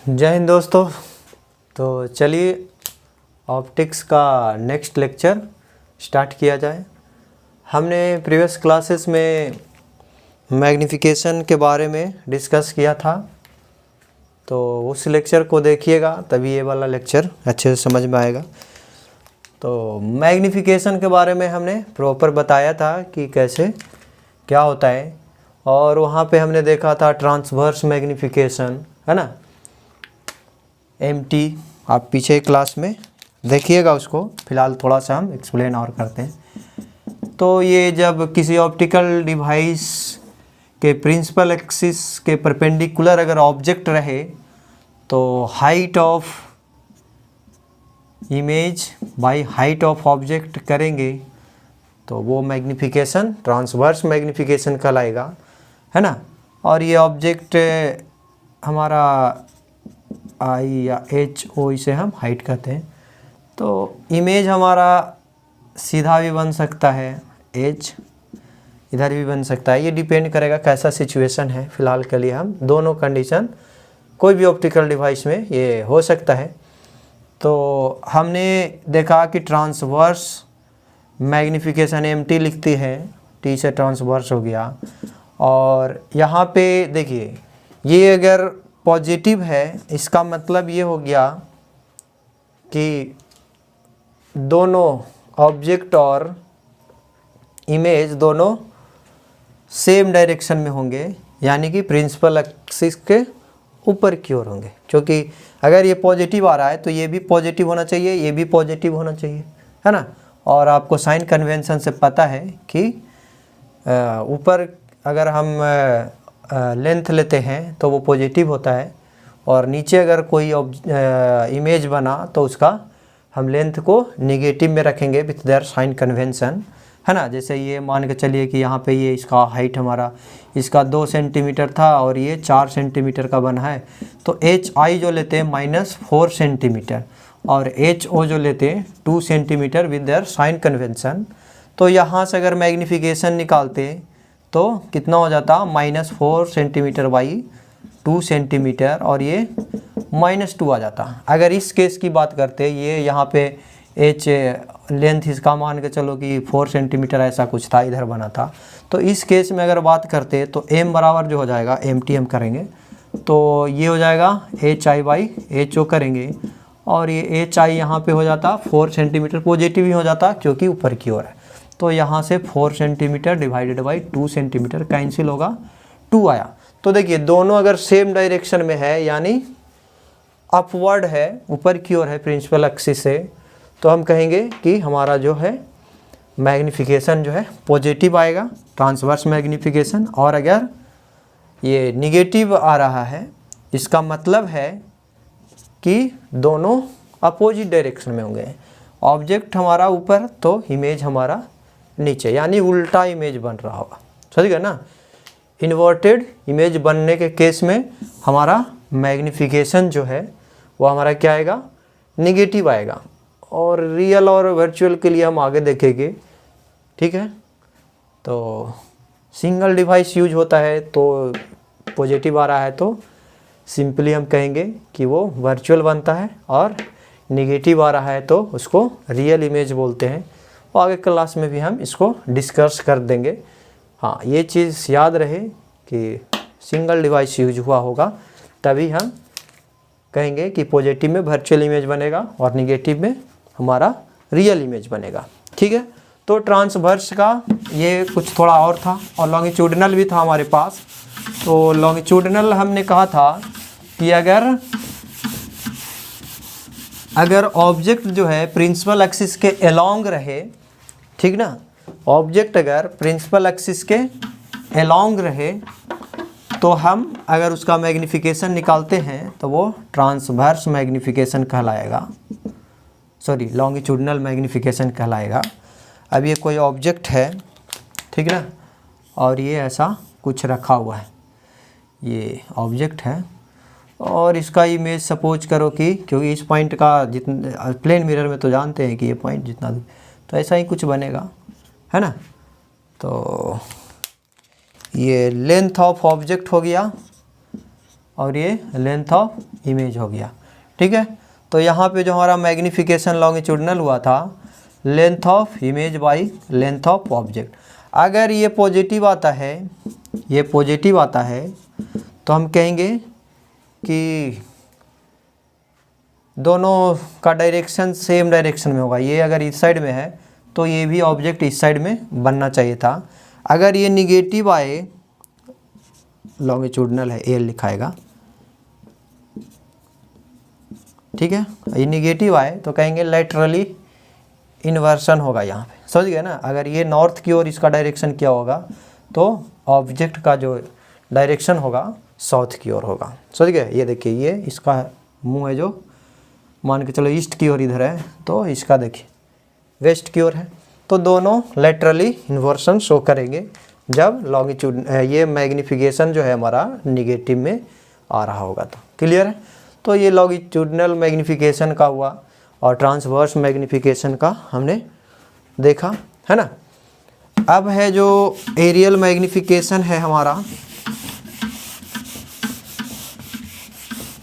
जय हिंद दोस्तों। तो चलिए ऑप्टिक्स का नेक्स्ट लेक्चर स्टार्ट किया जाए। हमने प्रीवियस क्लासेस में मैग्नीफिकेशन के बारे में डिस्कस किया था, तो उस लेक्चर को देखिएगा तभी ये वाला लेक्चर अच्छे से समझ में आएगा। तो मैग्नीफिकेशन के बारे में हमने प्रॉपर बताया था कि कैसे क्या होता है, और वहाँ पे हमने देखा था ट्रांसवर्स मैग्नीफिकेशन, है ना, MT। आप पीछे क्लास में देखिएगा उसको, फिलहाल थोड़ा सा हम एक्सप्लेन और करते हैं। तो ये जब किसी ऑप्टिकल डिवाइस के प्रिंसिपल एक्सिस के परपेंडिकुलर अगर ऑब्जेक्ट रहे तो height of image by height of object करेंगे तो वो मैग्नीफिकेशन ट्रांसवर्स मैग्नीफिकेशन कहलाएगा, है ना। और ये ऑब्जेक्ट हमारा I या HO, इसे हम हाइट कहते हैं। तो इमेज हमारा सीधा भी बन सकता है, H इधर भी बन सकता है, ये डिपेंड करेगा कैसा सिचुएशन है। फ़िलहाल के लिए हम दोनों कंडीशन कोई भी ऑप्टिकल डिवाइस में ये हो सकता है। तो हमने देखा कि ट्रांसवर्स मैग्नीफिकेशन MT लिखती है, T से ट्रांसवर्स हो गया। और यहाँ पे देखिए ये अगर पॉजिटिव है, इसका मतलब ये हो गया कि दोनों ऑब्जेक्ट और इमेज दोनों सेम डायरेक्शन में होंगे, यानी कि प्रिंसिपल एक्सिस के ऊपर की ओर होंगे। क्योंकि अगर ये पॉजिटिव आ रहा है तो ये भी पॉजिटिव होना चाहिए, ये भी पॉजिटिव होना चाहिए, है ना। और आपको साइन कन्वेंशन से पता है कि ऊपर अगर हम लेंथ लेते हैं तो वो पॉजिटिव होता है, और नीचे अगर कोई इमेज बना तो उसका हम लेंथ को निगेटिव में रखेंगे विथ देयर साइन कन्वेंशन, है ना। जैसे ये मान के चलिए कि यहाँ पे ये इसका हाइट हमारा इसका 2 सेंटीमीटर था और ये 4 सेंटीमीटर का बना है, तो HI जो लेते हैं -4 सेंटीमीटर और HO जो लेते हैं 2 centimetre with their sign convention. तो यहाँ से अगर मैग्नीफिकेशन निकालते तो कितना हो जाता, -4 सेंटीमीटर बाई 2 सेंटीमीटर, और ये -2 आ जाता। अगर इस केस की बात करते, ये यहाँ पे H लेंथ इसका मान के चलो कि 4 सेंटीमीटर ऐसा कुछ था, इधर बना था। तो इस केस में अगर बात करते तो M बराबर जो हो जाएगा MT हम करेंगे तो ये हो जाएगा HI बाई HO करेंगे, और ये HI यहाँ पे हो जाता 4 सेंटीमीटर, पॉजिटिव ही हो जाता क्योंकि ऊपर की ओर है। तो यहाँ से 4 centimetre divided by 2 centimetre cancel होगा, 2 आया। तो देखिए दोनों अगर सेम डायरेक्शन में है, यानी अपवर्ड है, ऊपर की ओर है प्रिंसिपल एक्सिस से, तो हम कहेंगे कि हमारा जो है मैग्नीफिकेशन जो है पॉजिटिव आएगा, ट्रांसवर्स मैग्नीफिकेशन। और अगर ये निगेटिव आ रहा है, इसका मतलब है कि दोनों अपोजिट डायरेक्शन में होंगे। ऑब्जेक्ट हमारा ऊपर तो इमेज हमारा नीचे, यानी उल्टा इमेज बन रहा होगा, समझ गए ना। इन्वर्टेड इमेज बनने के केस में हमारा मैग्नीफिकेशन जो है वो हमारा क्या आएगा, निगेटिव आएगा। और रियल और वर्चुअल के लिए हम आगे देखेंगे, ठीक है। तो सिंगल डिवाइस यूज होता है तो पॉजिटिव आ रहा है तो सिंपली हम कहेंगे कि वो वर्चुअल बनता है, और निगेटिव आ रहा है तो उसको रियल इमेज बोलते हैं। और आगे क्लास में भी हम इसको डिस्कस कर देंगे। हाँ, ये चीज़ याद रहे कि सिंगल डिवाइस यूज हुआ होगा तभी हम कहेंगे कि पॉजिटिव में वर्चुअल इमेज बनेगा और निगेटिव में हमारा रियल इमेज बनेगा, ठीक है। तो ट्रांसवर्स का ये कुछ थोड़ा और था, और लॉन्गिट्यूडिनल भी था हमारे पास। तो लॉन्गिट्यूडिनल हमने कहा था कि अगर ऑब्जेक्ट जो है प्रिंसिपल एक्सिस के अलोंग रहे, ठीक ना, ऑब्जेक्ट अगर प्रिंसिपल एक्सिस के अलोंग रहे तो हम अगर उसका मैग्नीफिकेशन निकालते हैं तो वो ट्रांसवर्स मैग्नीफिकेशन कहलाएगा, सॉरी लॉन्गिट्यूडिनल मैग्नीफिकेशन कहलाएगा। अब ये कोई ऑब्जेक्ट है, ठीक ना, और ये ऐसा कुछ रखा हुआ है, ये ऑब्जेक्ट है, और इसका इमेज सपोज करो कि, क्योंकि इस पॉइंट का जितना प्लेन मिरर में तो जानते हैं कि ये पॉइंट जितना, तो ऐसा ही कुछ बनेगा, है ना। तो ये लेंथ ऑफ ऑब्जेक्ट हो गया, और ये लेंथ ऑफ इमेज हो गया। ठीक है, तो यहाँ पे जो हमारा मैग्नीफिकेशन लॉन्गिट्यूडनल हुआ था length of image by length of object. अगर ये पॉजिटिव आता है, ये पॉजिटिव आता है तो हम कहेंगे कि दोनों का डायरेक्शन सेम डायरेक्शन में होगा। ये अगर इस साइड में है तो ये भी ऑब्जेक्ट इस साइड में बनना चाहिए था। अगर ये निगेटिव आए, लॉन्गिट्यूडनल है एल लिखाएगा, ठीक है, ये निगेटिव आए तो कहेंगे लेटरली इन्वर्सन होगा यहाँ पे, समझ गए ना। अगर ये नॉर्थ की ओर इसका डायरेक्शन क्या होगा तो ऑब्जेक्ट का जो डायरेक्शन होगा साउथ की ओर होगा, समझ गए। ये देखिए ये इसका मुंह है जो मान के चलो ईस्ट की ओर इधर है, तो इसका देखिए वेस्ट की ओर है, तो दोनों लेटरली इन्वर्सन शो करेंगे जब लॉन्गिट्यूड ये मैग्नीफिकेशन जो है हमारा निगेटिव में आ रहा होगा। तो क्लियर है। तो ये लॉन्गिट्यूडनल मैग्नीफिकेशन का हुआ और ट्रांसवर्स मैग्नीफिकेशन का हमने देखा, है ना। अब है जो एरियल मैग्नीफिकेशन है हमारा,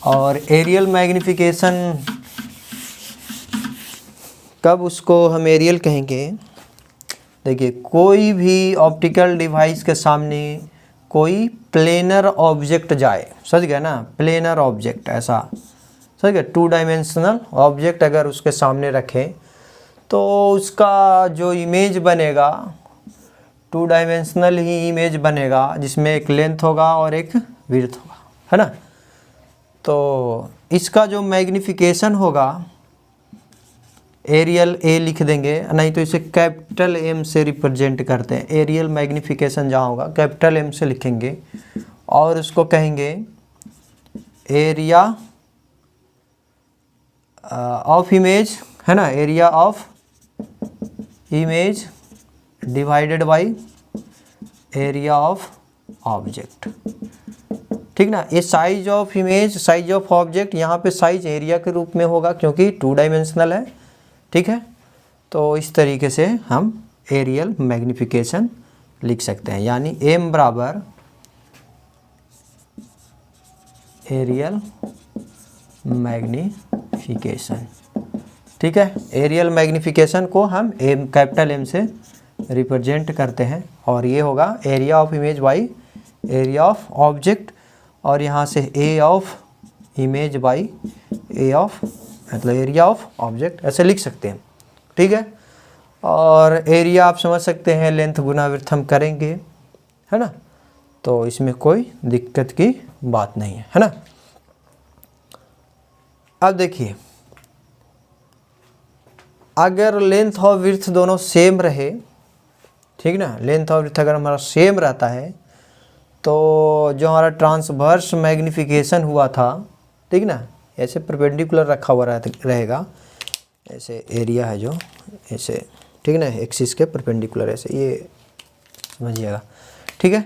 और एरियल मैग्नीफिकेशन कब उसको हम एरियल कहेंगे। देखिए कोई भी ऑप्टिकल डिवाइस के सामने कोई प्लेनर ऑब्जेक्ट जाए, समझ गया ना, प्लेनर ऑब्जेक्ट ऐसा, समझ गया, 2 डायमेंशनल ऑब्जेक्ट अगर उसके सामने रखें तो उसका जो इमेज बनेगा 2 डायमेंशनल ही इमेज बनेगा, जिसमें एक लेंथ होगा और एक विड्थ होगा, है ना। तो इसका जो मैग्नीफिकेशन होगा एरियल ए लिख देंगे, नहीं तो इसे कैपिटल एम से रिप्रेजेंट करते हैं। एरियल मैग्नीफिकेशन जहाँ होगा कैपिटल एम से लिखेंगे और उसको कहेंगे एरिया ऑफ इमेज, है ना, area of image divided by area of object, ठीक ना। ये size of image, size of object, यहाँ पे साइज एरिया के रूप में होगा क्योंकि 2 डायमेंशनल है, ठीक है। तो इस तरीके से हम एरियल मैग्नीफिकेशन लिख सकते हैं, यानी एम बराबर एरियल मैग्नीफिकेशन, ठीक है। एरियल मैग्नीफिकेशन को हम एम कैपिटल एम से रिप्रेजेंट करते हैं और ये होगा area of image by area of object, और यहाँ से A of image by A of मतलब एरिया ऑफ ऑब्जेक्ट, ऐसे लिख सकते हैं, ठीक है। और एरिया आप समझ सकते हैं लेंथ गुना विड्थ हम करेंगे, है ना, तो इसमें कोई दिक्कत की बात नहीं है ना। अब देखिए अगर लेंथ और विड्थ दोनों सेम रहे, ठीक ना, लेंथ और विड्थ अगर हमारा सेम रहता है तो जो हमारा ट्रांसवर्स मैग्नीफिकेशन हुआ था, ठीक ना, ऐसे परपेंडिकुलर रखा हुआ रहेगा, ऐसे एरिया है जो ऐसे, ठीक ना, एक्सिस के परपेंडिकुलर ऐसे, ये समझिएगा, ठीक है।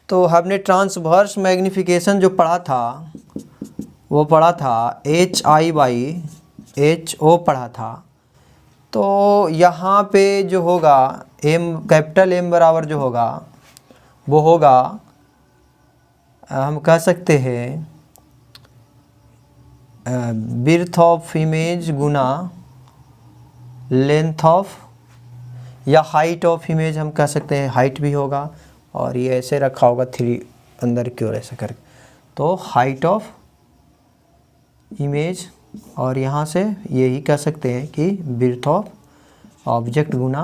तो हमने ट्रांसवर्स मैग्नीफिकेशन जो पढ़ा था वो पढ़ा था HI बाई HO पढ़ा था। तो यहाँ पे जो होगा एम कैपिटल एम बराबर जो होगा वो होगा, हम कह सकते हैं width of image Guna length of, या हाइट ऑफ इमेज हम कह सकते हैं, हाइट भी होगा और ये ऐसे रखा होगा 3 अंदर की ओर ऐसे करके, तो हाइट ऑफ इमेज, और यहाँ से यही कह सकते हैं कि width of object Guna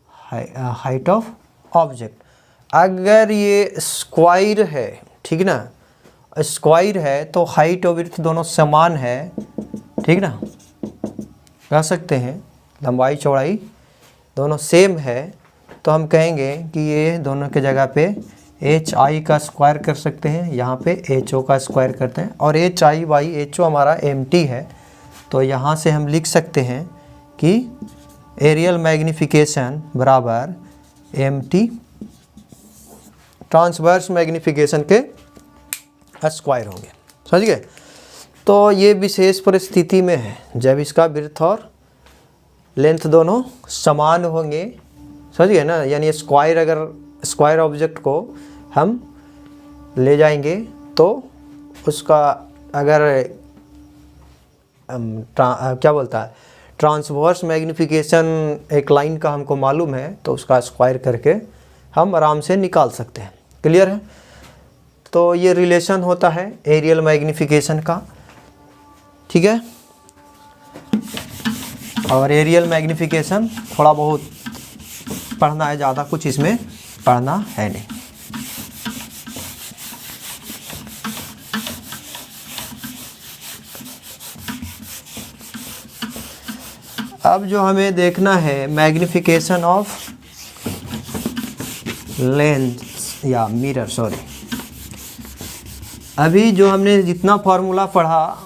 height of object. अगर ये स्क्वायर है, ठीक ना, स्क्वायर है तो हाइट और विड्थ दोनों समान है, ठीक ना, कह सकते हैं लंबाई चौड़ाई दोनों सेम है, तो हम कहेंगे कि ये दोनों के जगह पे HI का स्क्वायर कर सकते हैं, यहाँ पे HO का स्क्वायर करते हैं, और HI बाई HO हमारा MT है, तो यहाँ से हम लिख सकते हैं कि एरियल मैग्नीफिकेशन बराबर MT ट्रांसवर्स मैग्नीफिकेशन के स्क्वायर होंगे, समझ गए। तो ये विशेष परिस्थिति में है जब इसका विड्थ और लेंथ दोनों समान होंगे, समझ गए ना, यानी स्क्वायर, अगर स्क्वायर ऑब्जेक्ट को हम ले जाएंगे तो उसका अगर क्या बोलता है ट्रांसवर्स मैग्नीफिकेशन एक लाइन का हमको मालूम है तो उसका स्क्वायर करके हम आराम से निकाल सकते हैं। क्लियर है? तो ये रिलेशन होता है एरियल मैग्नीफिकेशन का, ठीक है। और एरियल मैग्नीफिकेशन थोड़ा बहुत पढ़ना है, ज़्यादा कुछ इसमें पढ़ना है नहीं। अब जो हमें देखना है मैग्नीफिकेशन ऑफ लेंस या मिरर, सॉरी, अभी जो हमने जितना फार्मूला पढ़ा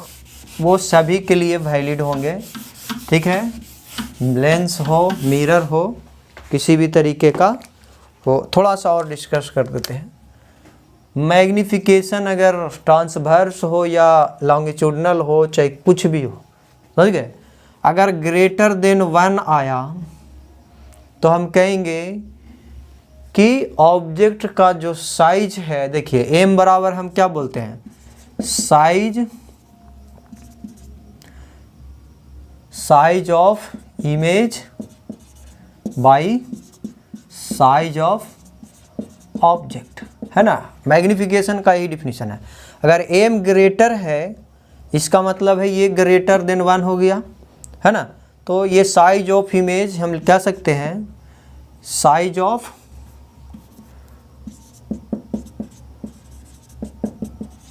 वो सभी के लिए वैलिड होंगे, ठीक है। लेंस हो, मिरर हो, किसी भी तरीके का हो। थोड़ा सा और डिस्कस कर देते हैं। मैग्नीफिकेशन अगर ट्रांसवर्स हो या लॉन्गिट्यूडनल हो, चाहे कुछ भी हो, समझ गए। अगर ग्रेटर देन 1 आया तो हम कहेंगे कि ऑब्जेक्ट का जो साइज है, देखिए एम बराबर हम क्या बोलते हैं, size of image by size of object, है ना। मैग्नीफिकेशन का यही डिफिनीशन है। अगर एम ग्रेटर है इसका मतलब है ये ग्रेटर देन 1 हो गया, है ना। तो ये साइज ऑफ इमेज हम कह सकते हैं size of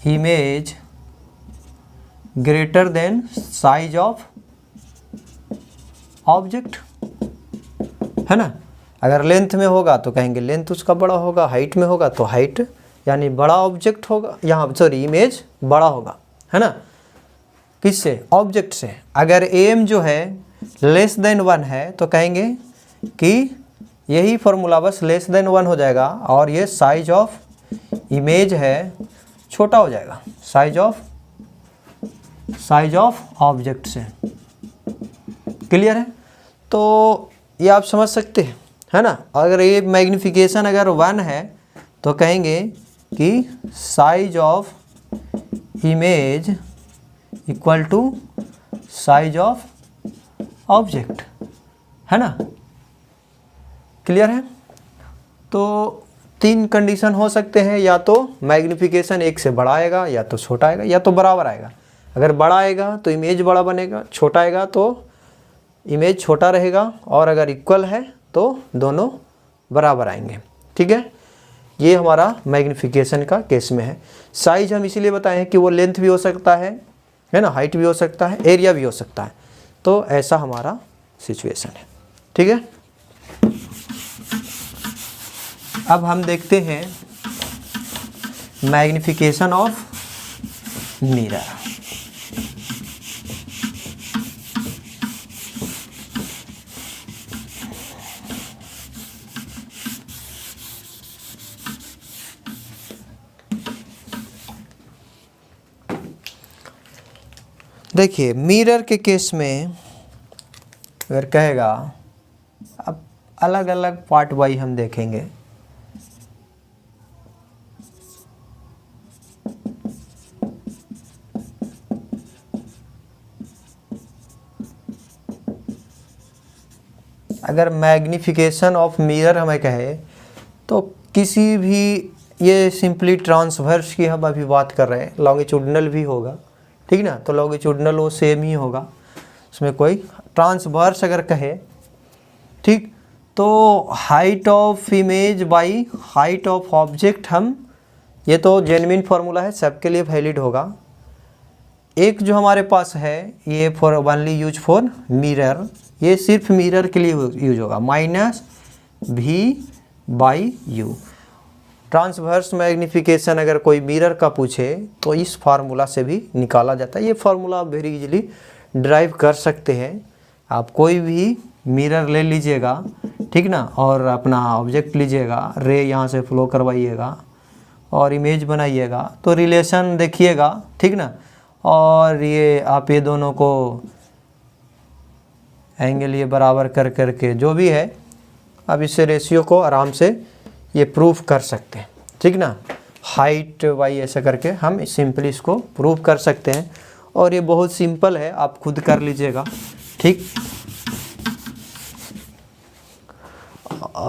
image greater than size of object, है ना। अगर लेंथ में होगा तो कहेंगे लेंथ उसका बड़ा होगा, हाइट में होगा तो हाइट यानी बड़ा ऑब्जेक्ट होगा, यहाँ सॉरी इमेज बड़ा होगा, है ना। किससे? ऑब्जेक्ट से। अगर एम जो है लेस देन 1 है तो कहेंगे कि यही फॉर्मूला बस लेस देन 1 हो जाएगा और ये साइज ऑफ इमेज है छोटा हो जाएगा साइज ऑफ ऑब्जेक्ट से। क्लियर है? तो ये आप समझ सकते हैं, है ना। अगर ये मैग्नीफिकेशन अगर 1 है तो कहेंगे कि size of image equal to size of object, है ना। क्लियर है? तो 3 कंडीशन हो सकते हैं, या तो मैग्नीफिकेशन 1 से बड़ा आएगा, या तो छोटा आएगा, या तो बराबर आएगा। अगर बड़ा आएगा तो इमेज बड़ा बनेगा, छोटा आएगा तो इमेज छोटा रहेगा, और अगर इक्वल है तो दोनों बराबर आएंगे, ठीक है। ये हमारा मैग्नीफिकेशन का केस में है। साइज हम इसीलिए बताए हैं कि वो लेंथ भी हो सकता है ना, हाइट भी हो सकता है, एरिया भी हो सकता है। तो ऐसा हमारा सिचुएशन है, ठीक है। अब हम देखते हैं मैग्नीफिकेशन ऑफ मिरर। देखिए मिरर के केस में अगर कहेगा, अब अलग अलग पार्ट वाइज हम देखेंगे। अगर मैग्नीफिकेशन ऑफ मिरर हमें कहे तो किसी भी, ये सिंपली ट्रांसवर्स की हम अभी बात कर रहे हैं, लॉन्गिट्यूडनल भी होगा, ठीक ना। तो लॉन्गिट्यूडनल वो सेम ही होगा, उसमें कोई ट्रांसवर्स अगर कहे, ठीक, तो height of image by height of object, हम ये तो जेन्युइन फार्मूला है, सबके लिए वैलिड होगा। एक जो हमारे पास है ये for only use for mirror, ये सिर्फ मिरर के लिए यूज होगा, -v/u। ट्रांसवर्स मैग्नीफिकेशन अगर कोई मिरर का पूछे तो इस फार्मूला से भी निकाला जाता है। ये फार्मूला वेरी इजीली ड्राइव कर सकते हैं। आप कोई भी मिरर ले लीजिएगा, ठीक ना, और अपना ऑब्जेक्ट लीजिएगा, रे यहाँ से फ्लो करवाइएगा और इमेज बनाइएगा, तो रिलेशन देखिएगा, ठीक ना। और ये आप ये दोनों को एंगल ये बराबर कर करके जो भी है, अब इससे रेशियो को आराम से ये प्रूफ कर सकते हैं, ठीक ना। हाइट वाई ऐसा करके हम सिंपली इसको प्रूव कर सकते हैं। और ये बहुत सिंपल है, आप खुद कर लीजिएगा, ठीक।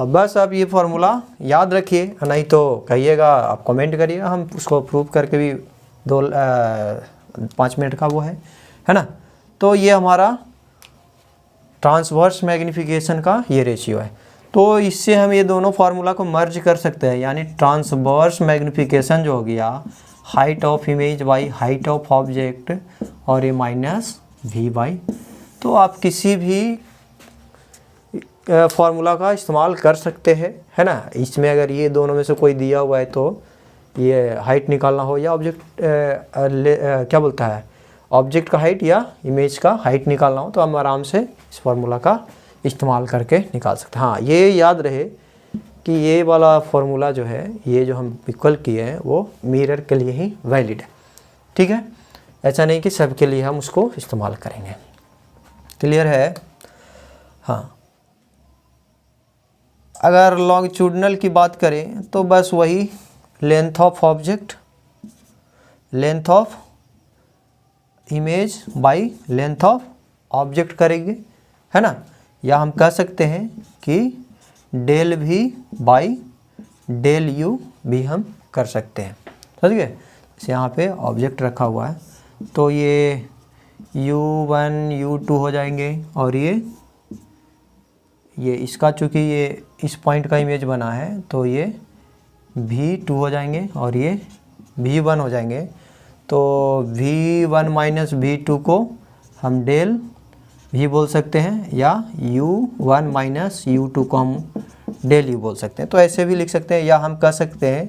बस आप ये फार्मूला याद रखिए, नहीं तो कहिएगा, आप कमेंट करिएगा, हम उसको प्रूव करके भी 5 मिनट का वो है ना। तो ये हमारा ट्रांसवर्स मैग्नीफिकेशन का ये रेशियो है। तो इससे हम ये दोनों फार्मूला को मर्ज कर सकते हैं, यानी ट्रांसवर्स मैग्नीफिकेशन जो हो गया height of image by height of object और ये माइनस वी बाई। तो आप किसी भी फार्मूला का इस्तेमाल कर सकते हैं, है ना। इसमें अगर ये दोनों में से कोई दिया हुआ है तो ये हाइट निकालना हो या ऑब्जेक्ट क्या बोलता है, ऑब्जेक्ट का हाइट या इमेज का हाइट निकालना हो, तो हम आराम से इस फार्मूला का इस्तेमाल करके निकाल सकते हैं। हाँ, ये याद रहे कि ये वाला फार्मूला जो है, ये जो हम इक्वल किए हैं वो मिरर के लिए ही वैलिड है, ठीक है। ऐसा नहीं कि सबके लिए हम उसको इस्तेमाल करेंगे। क्लियर है? हाँ, अगर लॉन्गिट्यूडिनल की बात करें तो बस वही length of object, length of image by length of object करेंगे, है ना। या हम कह सकते हैं कि डेल भी बाई डेल यू भी हम कर सकते हैं, समझ गए। जैसे यहाँ पे ऑब्जेक्ट रखा हुआ है तो ये u1 u2 हो जाएंगे, और ये इसका चूँकि ये इस पॉइंट का इमेज बना है तो ये v2 हो जाएंगे और ये v1 हो जाएंगे। तो v1 माइनस v2 को हम डेल भी बोल सकते हैं, या u1 माइनस u2 को हम डेल u बोल सकते हैं। तो ऐसे भी लिख सकते हैं, या हम कह सकते हैं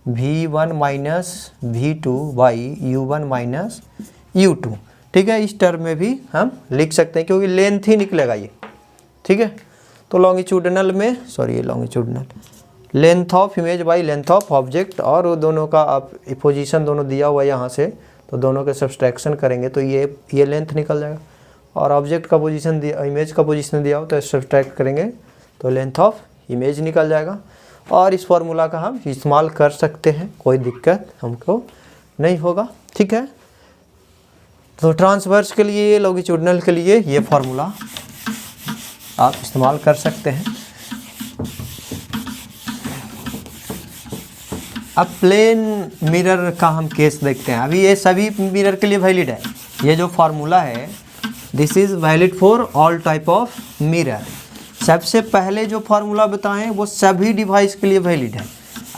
v1 minus v2 by u1 minus u2, ठीक है। इस टर्म में भी हम लिख सकते हैं क्योंकि लेंथ ही निकलेगा ये, ठीक है। तो लॉन्गिट्यूडिनल में, सॉरी ये longitudinal, length of image by length of object, और वो दोनों का आप पोजीशन दोनों दिया हुआ है यहाँ से, तो दोनों के सब्सट्रैक्शन करेंगे तो ये लेंथ निकल जाएगा, और ऑब्जेक्ट का पोजीशन दिया, इमेज का पोजीशन दिया हो तो सब्सट्रैक्ट करेंगे तो लेंथ ऑफ इमेज निकल जाएगा। और इस फार्मूला का हम इस्तेमाल कर सकते हैं, कोई दिक्कत हमको नहीं होगा, ठीक है। तो ट्रांसवर्स के लिए, लॉन्गिट्यूडिनल के लिए ये फार्मूला आप इस्तेमाल कर सकते हैं। अब प्लेन मिरर का हम केस देखते हैं। अभी ये सभी मिरर के लिए वैलिड है, ये जो फार्मूला है this is valid for all type of mirror. सबसे पहले जो फार्मूला बताएं वो सभी डिवाइस के लिए वैलिड है।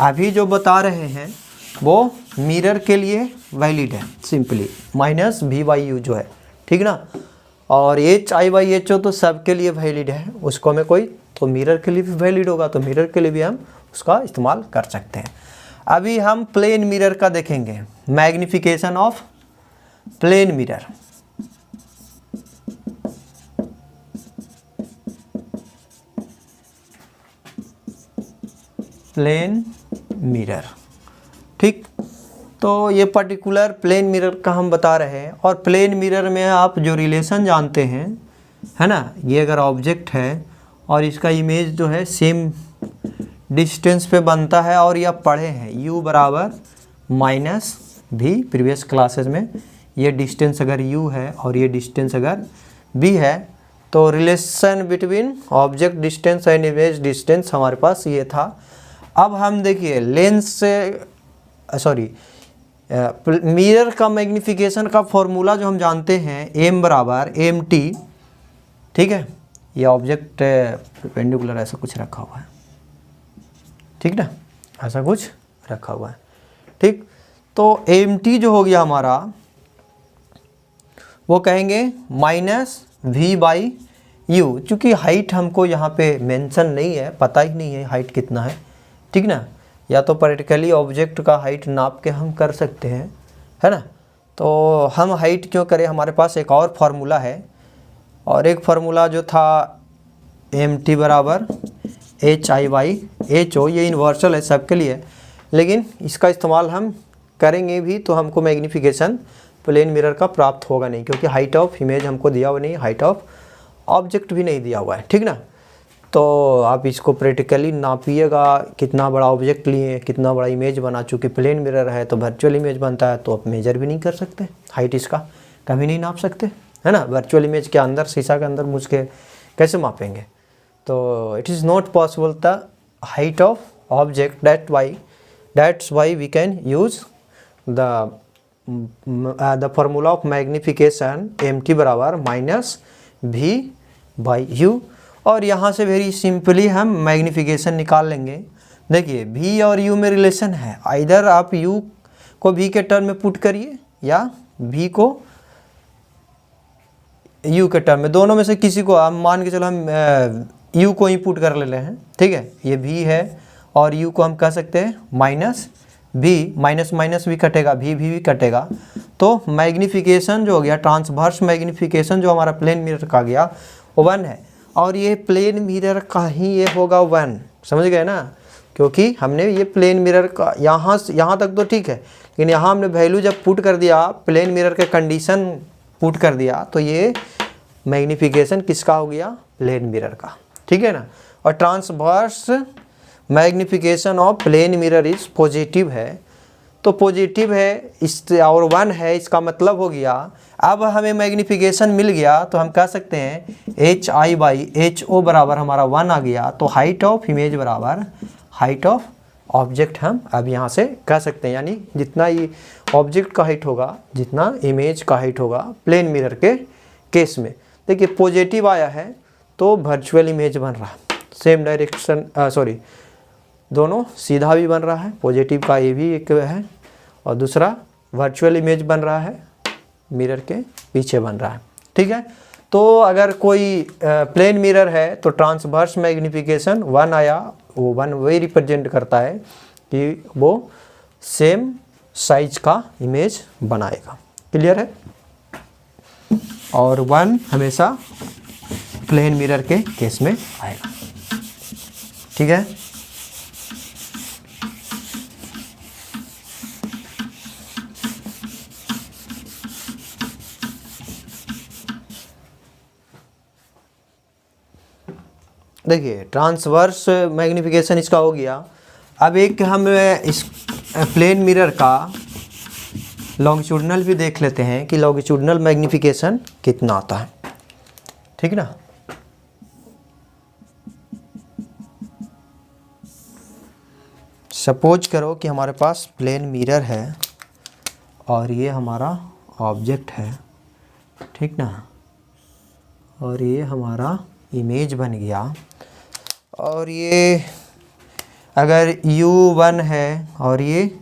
अभी जो बता रहे हैं वो मिरर के लिए वैलिड है, simply minus V by U जो है, ठीक ना। और H I by H O तो सबके लिए वैलिड है, उसको में कोई, तो मिरर के लिए भी वैलिड होगा, तो मिरर के लिए भी हम उसका इस्तेमाल कर सकते हैं। अभी हम प्लेन मिरर का देखेंगे, magnification of plane mirror. Plane mirror, ठीक। तो ये पर्टिकुलर प्लेन मिरर का हम बता रहे हैं, और प्लेन मिरर में आप जो रिलेशन जानते हैं, है ना, ये अगर ऑब्जेक्ट है और इसका इमेज जो है सेम डिस्टेंस पे बनता है, और यह पढ़े हैं u बराबर माइनस भी प्रीवियस क्लासेस में, ये डिस्टेंस अगर u है और ये डिस्टेंस अगर v है, तो relation between object distance and image distance हमारे पास ये था। अब हम देखिए लेंस से, सॉरी मिरर का मैग्नीफिकेशन का फॉर्मूला जो हम जानते हैं m बराबर mt, ठीक है। ये ऑब्जेक्ट परपेंडिकुलर ऐसा कुछ रखा हुआ है, ठीक ना, ऐसा कुछ रखा हुआ है, ठीक। तो mt जो हो गया हमारा, वो कहेंगे माइनस v बाई यू, चूँकि हाइट हमको यहाँ पे मेंशन नहीं है, पता ही नहीं है हाइट कितना है, ठीक ना। या तो प्रैक्टिकली ऑब्जेक्ट का हाइट नाप के हम कर सकते हैं, है ना। तो हम हाइट क्यों करें, हमारे पास एक और फार्मूला है, और एक फार्मूला जो था mt बराबर H I by H O, ये यूनिवर्सल है सबके लिए, लेकिन इसका इस्तेमाल हम करेंगे भी तो हमको मैग्नीफिकेशन प्लेन मिरर का प्राप्त होगा नहीं, क्योंकि हाइट ऑफ इमेज हमको दिया हुआ नहीं, हाइट ऑफ ऑब्जेक्ट भी नहीं दिया हुआ है, ठीक ना। तो आप इसको प्रैक्टिकली नापिएगा, कितना बड़ा ऑब्जेक्ट लिए, कितना बड़ा इमेज बना। चूँकि प्लेन मिरर है तो वर्चुअल इमेज बनता है, तो आप मेजर भी नहीं कर सकते, हाइट इसका कभी नहीं नाप सकते, है ना। वर्चुअल इमेज के अंदर, शीशा के अंदर घुस के कैसे मापेंगे। तो it is not possible the height of object, that's why we can use the formula of magnification MT बराबर -V/U। और यहाँ से वेरी सिंपली हम मैग्निफिकेशन निकाल लेंगे। देखिए V और U में रिलेशन है, आइदर आप U को V के टर्म में पुट करिए या V को U के टर्म में, दोनों में से किसी को आप मान के चलो हम U को ही पुट कर ले रहे हैं, ठीक है। ये V है और U को हम कह सकते हैं -V, माइनस माइनस भी कटेगा, भी कटेगा। तो मैग्निफिकेशन जो हो गया, ट्रांसवर्स मैग्निफिकेशन जो हमारा प्लेन मिरर का गया वो 1 है, और ये प्लेन मिरर का ही ये होगा 1, समझ गए ना। क्योंकि हमने ये प्लेन मिरर का यहाँ तक तो ठीक है, लेकिन यहाँ हमने वैल्यू जब पुट कर दिया, प्लेन मिरर के कंडीशन पुट कर दिया, तो ये मैग्निफिकेशन किसका हो गया, प्लेन मिरर का, ठीक है ना। और transverse magnification of plane mirror is positive है, तो पॉजिटिव है इस और 1 है, इसका मतलब हो गया अब हमें मैग्निफिकेशन मिल गया, तो हम कह सकते हैं HI/HO बराबर हमारा 1 आ गया। तो हाइट ऑफ इमेज बराबर हाइट ऑफ ऑब्जेक्ट हम अब यहाँ से कह सकते हैं, यानी जितना ये ऑब्जेक्ट का हाइट होगा, जितना इमेज का हाइट होगा प्लेन मिरर के केस में। देखिए पॉजिटिव आया है तो वर्चुअल इमेज बन रहा है, सेम डायरेक्शन, सॉरी दोनों सीधा भी बन रहा है, पॉजिटिव का ये भी एक है, और दूसरा वर्चुअल इमेज बन रहा है, मिरर के पीछे बन रहा है, ठीक है। तो अगर कोई प्लेन मिरर है तो ट्रांसवर्स मैग्निफिकेशन 1 आया, वो 1 वही रिप्रेजेंट करता है कि वो सेम साइज का इमेज बनाएगा, क्लियर है। और 1 हमेशा प्लेन मिरर के केस में आएगा, ठीक है। देखिए ट्रांसवर्स मैग्निफिकेशन इसका हो गया। अब एक हम इस प्लेन मिरर का लॉन्गिट्यूडनल भी देख लेते हैं कि लॉन्गिट्यूडनल मैग्निफिकेशन कितना आता है, ठीक ना। सपोज करो कि हमारे पास प्लेन मिरर है और ये हमारा ऑब्जेक्ट है, ठीक ना, और ये हमारा इमेज बन गया। और ये अगर U1 है और ये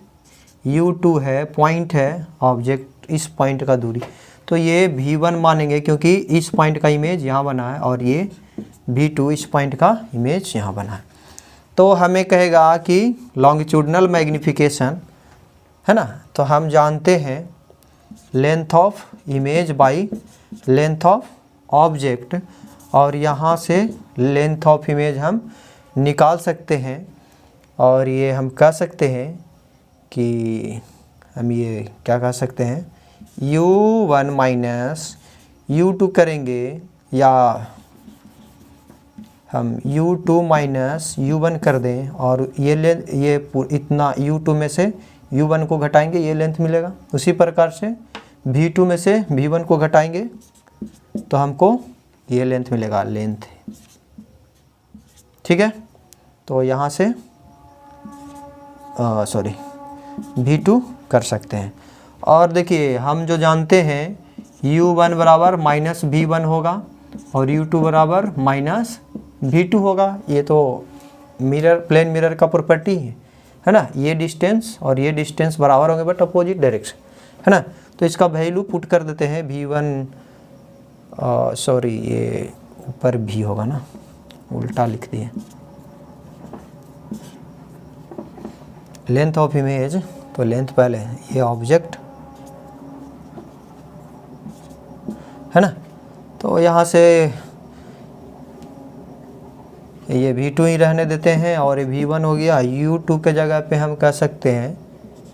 U2 है, पॉइंट है ऑब्जेक्ट, इस पॉइंट का दूरी, तो ये V1 मानेंगे क्योंकि इस पॉइंट का इमेज यहाँ बना है, और ये V2 इस पॉइंट का इमेज यहाँ बना है। तो हमें कहेगा कि लॉन्गिट्यूडनल मैग्निफिकेशन, है ना, तो हम जानते हैं length of image by length of object, और यहाँ से लेंथ ऑफ इमेज हम निकाल सकते हैं। और ये हम कह सकते हैं कि हम ये क्या कह सकते हैं, U1 माइनस U2 करेंगे, या हम U2 माइनस U1 कर दें, और ये लेंथ, ये इतना U2 में से U1 को घटाएंगे, ये लेंथ मिलेगा। उसी प्रकार से V2 में से V1 को घटाएंगे तो हमको ये लेंथ मिलेगा, लेंथ, ठीक है। तो यहाँ से सॉरी V2 कर सकते हैं। और देखिए हम जो जानते हैं U1 बराबर -V1 होगा और U2 बराबर -V2 होगा। ये तो मिरर, प्लेन मिरर का प्रॉपर्टी है ना। ये डिस्टेंस और ये डिस्टेंस बराबर होंगे बट अपोजिट डायरेक्शन, है ना। तो इसका वैल्यू पुट कर देते हैं V1, सॉरी ये ऊपर V होगा ना, उल्टा लिख दिए, लेंथ ऑफ इमेज, तो लेंथ पहले ये ऑब्जेक्ट, है ना। तो यहाँ से ये V2 ही रहने देते हैं और ये V1 हो गया। U2 के जगह पे हम कह सकते हैं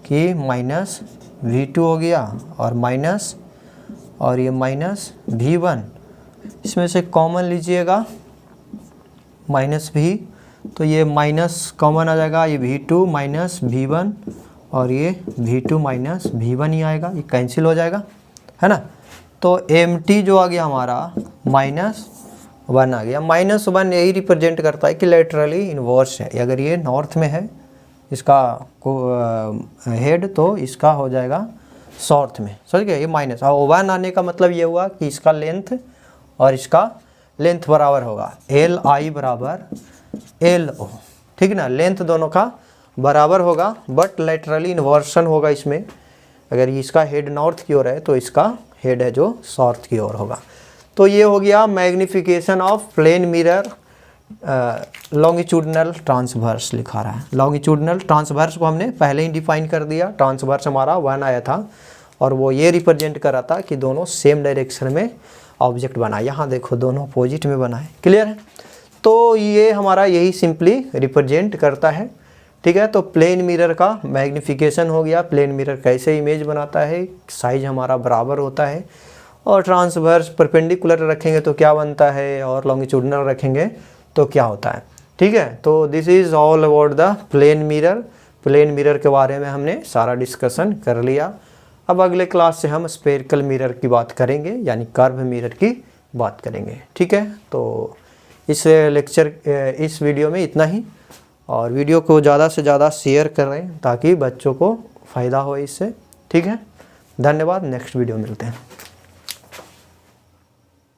कि -V2 हो गया और माइनस, और ये -V1, इसमें से कॉमन लीजिएगा माइनस भी, तो ये माइनस कॉमन आ जाएगा, ये V2 माइनस V1 और ये V2 माइनस V1 ही आएगा, ये कैंसिल हो जाएगा, है ना। तो MT जो आ गया हमारा -1 आ गया। -1 यही रिप्रेजेंट करता है कि लेटरली इन्वर्स है। अगर ये नॉर्थ में है इसका हेड, तो इसका हो जाएगा साउथ में, समझ गए। ये माइनस और 1 आने का मतलब ये हुआ कि इसका लेंथ और इसका लेंथ बराबर होगा, LI बराबर LO, ठीक है ना। लेंथ दोनों का बराबर होगा, बट लेटरली इन्वर्सन होगा इसमें। अगर इसका हेड नॉर्थ की ओर है तो इसका हेड है जो साउथ की ओर होगा। तो ये हो गया magnification of plane mirror longitudinal transverse लिखा रहा है। लॉन्गिट्यूडनल ट्रांसवर्स को हमने पहले ही डिफाइन कर दिया। ट्रांसवर्स हमारा 1 आया था और वो ये रिप्रेजेंट कर रहा था कि दोनों सेम डायरेक्शन में ऑब्जेक्ट बना। यहाँ देखो दोनों अपोजिट में बना है, क्लियर है। तो ये हमारा यही सिंपली रिप्रेजेंट करता है, ठीक है। तो प्लेन मिरर का मैग्निफिकेशन हो गया, प्लेन मिरर कैसे इमेज बनाता है, साइज हमारा बराबर होता है। और ट्रांसवर्स परपेंडिकुलर रखेंगे तो क्या बनता है, और लॉन्गिट्यूडनल रखेंगे तो क्या होता है, ठीक है। तो this is all about the plane mirror. Plane mirror के बारे में हमने सारा डिस्कशन कर लिया। अब अगले क्लास से हम स्फेरिकल मिरर की बात करेंगे, यानी कर्व मिरर की बात करेंगे, ठीक है। तो इस लेक्चर इस वीडियो में इतना ही, और वीडियो को ज़्यादा से ज़्यादा शेयर करें ताकि बच्चों को फ़ायदा हो इससे, ठीक है। धन्यवाद, नेक्स्ट वीडियो मिलते हैं।